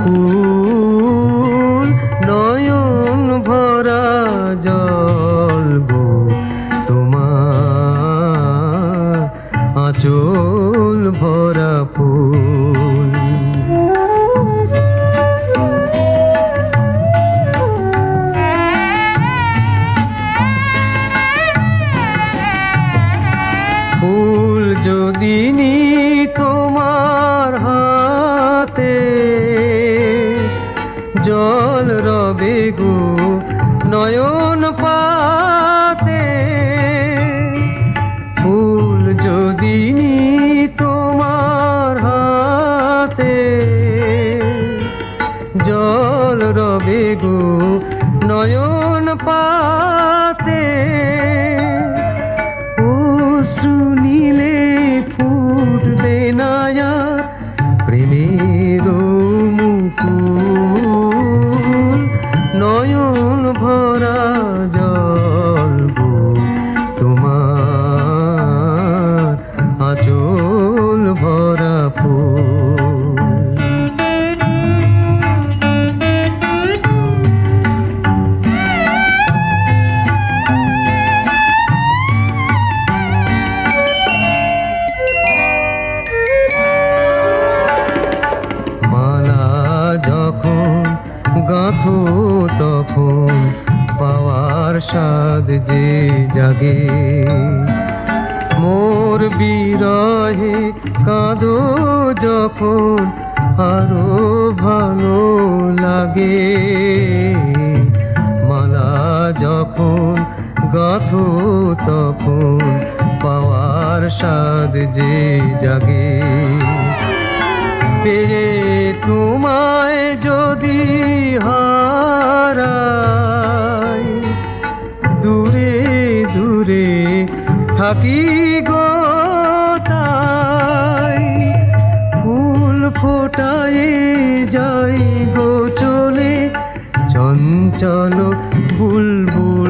ফুল নয়ন ভরা জল গো তোমার আঁচল ভরা ফুল। ফুল যদি নি তোমার হাতে জল রবে গো নয়ন পাতে। ফুল যদি নি তোমার হাতে জল রবে গো নয়ন পাতে। অশ্রু নীলে ফুটবে না আর প্রেমের মুকুল। নয়ন ভরা জল গো তোমার আঁচল ভরা ফুল। গাঁথো তখন পাওয়ার স্বাদ যে জাগে। মোর বিরহে কাঁদো যখন আরো ভালো লাগে। মালা যখন গাঁথো তখন পাওয়ার স্বাদ যে জাগে। পেয়ে তোমায় যদি হারাই দূরে দূরে থাকি গো তাই। ফুল ফোটায় যাই গো চলে চঞ্চল বুলবুল।